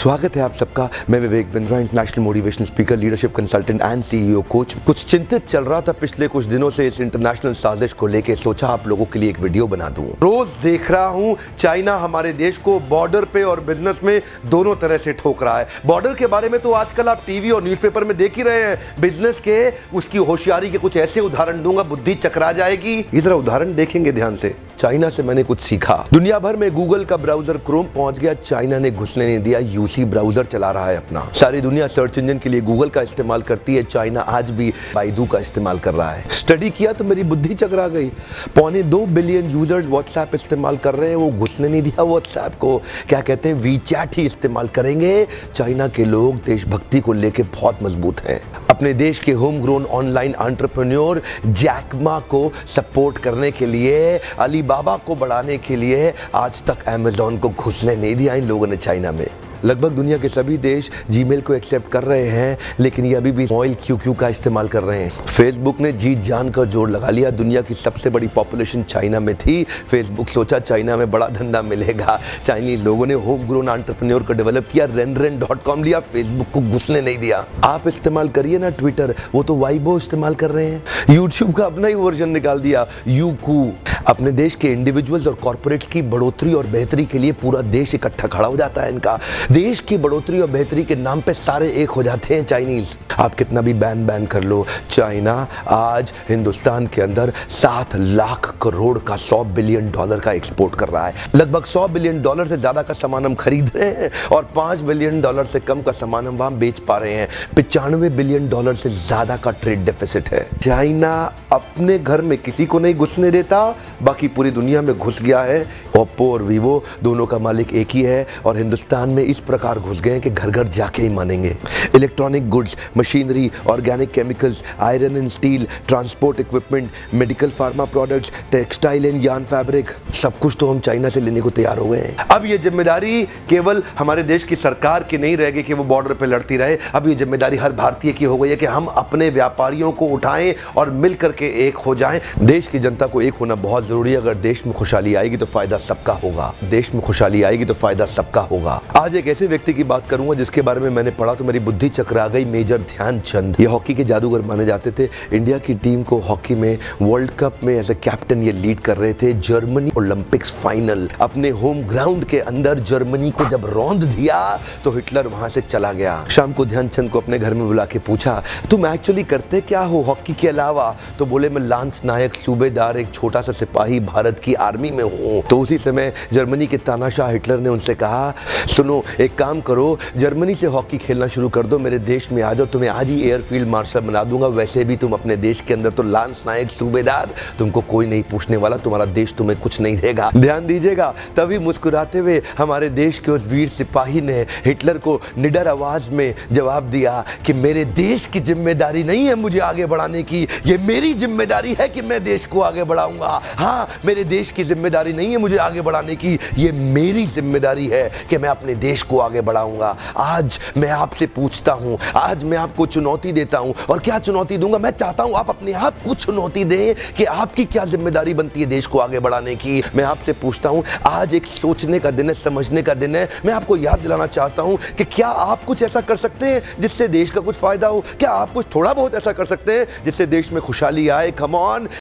स्वागत है आप सबका। मैं Vivek Bindra, international motivational speaker, leadership consultant and CEO coach. कुछ चिंतित चल रहा था पिछले कुछ दिनों से इस इंटरनेशनल साजिश को लेके, सोचा आप लोगों के लिए एक वीडियो बना दूं। रोज देख रहा हूं चाइना हमारे देश को बॉर्डर पे और बिजनेस में दोनों तरह से ठोक रहा है। बॉर्डर के बारे में तो आजकल आप टीवी और न्यूज़पेपर में देख ही रहे हैं। बिजनेस के उसकी होशियारी के कुछ ऐसे उदाहरण दूंगा, बुद्धि चकरा जाएगी। ये जरा उदाहरण देखेंगे ध्यान से। चाइना से मैंने कुछ सीखा। दुनिया भर में गूगल का ब्राउजर क्रोम पहुंच गया, चाइना ने घुसने नहीं दिया। यूसी ब्राउजर चला रहा है अपना। सारी दुनिया सर्च इंजन के लिए गूगल का इस्तेमाल करती है, चाइना आज भी बाइडू का इस्तेमाल कर रहा है। स्टडी किया तो मेरी बुद्धि चकरा गई। 2.25 बिलियन यूजर्स व्हाट्सएप इस्तेमाल कर रहे हैं, वो घुसने नहीं दिया व्हाट्सएप को। क्या कहते हैं, वीचैट ही इस्तेमाल करेंगे। चाइना के लोग देशभक्ति को लेकर बहुत मजबूत हैं। अपने देश के home grown online entrepreneur Jack Ma को सपोर्ट करने के लिए, अलीबाबा को बढ़ाने के लिए आज तक अमेज़न को घुसने नहीं दिया इन लोगों ने चाइना में। लगभग दुनिया के सभी देश जीमेल को एक्सेप्ट कर रहे हैं, लेकिन ये अभी भी ऑयल क्यू का इस्तेमाल कर रहे हैं। फेसबुक ने जी जान का जोर लगा लिया। दुनिया की सबसे बड़ी पॉपुलेशन चाइना में थी। फेसबुक सोचा चाइना में बड़ा धंधा मिलेगा। चाइनीज लोगों ने होम ग्रोन एंटरप्रेन्योर को डेवलप किया, रेन.com लिया, फेसबुक को घुसने नहीं दिया। आप इस्तेमाल करिए ना ट्विटर, वो तो वाइबो इस्तेमाल कर रहे हैं। यूट्यूब का अपना ही वर्जन निकाल दिया, यूकू। अपने देश के इंडिविजुअल्स और कॉर्पोरेट की बढ़ोतरी और बेहतरी के लिए पूरा देश इकट्ठा खड़ा हो जाता है इनका। देश की बढ़ोतरी और बेहतरी के नाम पे सारे एक हो जाते हैं चाइनीज। आप कितना भी बैन कर लो, चाइना आज हिंदुस्तान के अंदर 7 लाख करोड़ का $100 बिलियन का एक्सपोर्ट कर रहा है। लगभग $100 बिलियन से ज्यादा का सामान हम खरीद रहे हैं और $5 बिलियन से कम का सामान हम वहां बेच पा रहे हैं। $95 बिलियन से ज्यादा का ट्रेड डेफिसिट है। चाइना अपने घर में किसी को नहीं घुसने देता, बाकी पूरी दुनिया में घुस गया है। ओप्पो और वीवो दोनों का मालिक एक ही है और हिंदुस्तान में इस प्रकार घुस गए हैं कि घर घर जाके ही मानेंगे। Electronic goods, machinery, organic chemicals, iron and steel, transport equipment, medical pharma products, textile and yarn fabric, सब कुछ तो हम चाइना से लेने को तैयार हो गए हैं। अब ये जिम्मेदारी केवल हमारे देश की सरकार की नहीं रहेगी कि वो बॉर्डर पे लड़ती रहे। अब ये जिम्मेदारी हर भारतीय की हो गई है कि हम अपने व्यापारियों को उठाएं और मिल करके एक हो जाएं। देश की जनता को एक होना बहुत जरूरी है। अगर देश में खुशहाली आएगी तो फायदा सबका होगा। देश में खुशहाली आएगी तो फायदा सबका होगा। आज एक ऐसे व्यक्ति की बात करूंगा जिसके बारे में मैंने पढ़ा तो मेरी बुद्धि चकरा गई। मेजर ध्यानचंद, ये हॉकी के जादूगर माने जाते थे। इंडिया की टीम को हॉकी में वर्ल्ड कप में एज ए कैप्टन ये लीड कर रहे थे। जर्मनी ओलंपिक्स फाइनल अपने होम ग्राउंड के अंदर जर्मनी को जब रौंद दिया तो हिटलर वहां से चला गया। शाम को ध्यानचंद को अपने घर में बुला के पूछा, तुम एक्चुअली करते क्या हो हॉकी के अलावा? तो बोले, मैं लांस नायक, सूबेदार, एक छोटा सा सिपाही भारत की आर्मी में हूँ। तो उसी समय जर्मनी के तानाशाह हिटलर ने उनसे कहा, सुनो एक काम करो, जर्मनी से हॉकी खेलना शुरू कर दो, मेरे देश में आ जाओ, तुम्हें आज ही एयरफील्ड मार्शल बना दूंगा। वैसे भी तुम अपने देश के अंदर तो लांस नायक, सूबेदार, तुमको कोई नहीं पूछने वाला, तुम्हारा देश तुम्हें कुछ नहीं देगा। ध्यान दीजिएगा, तभी मुस्कुराते हुए हमारे देश के उस वीर सिपाही ने हिटलर को निडर आवाज में जवाब दिया कि मेरे देश की जिम्मेदारी नहीं है मुझे आगे बढ़ाने की, ये मेरी जिम्मेदारी है कि मैं देश को आगे बढ़ाऊंगा। हाँ, मेरे देश की जिम्मेदारी नहीं है मुझे आगे बढ़ाने की, ये मेरी जिम्मेदारी है कि मैं अपने देश को आगे बढ़ाऊंगा। आज मैं आपसे पूछता हूं, आज मैं आपको चुनौती देता हूं। और क्या चुनौती दूंगा? मैं चाहता हूं आप अपने आप को चुनौती दें कि आपकी क्या जिम्मेदारी बनती है देश को आगे बढ़ाने की। मैं आपसे पूछता हूं, आज एक सोचने का दिन है, समझने का दिन है। मैं आपको याद दिलाना चाहता हूं कि क्या आप कुछ ऐसा कर सकते हैं जिससे देश का कुछ फायदा हो? क्या आप कुछ थोड़ा बहुत ऐसा कर सकते हैं जिससे देश में खुशहाली आए? Come on,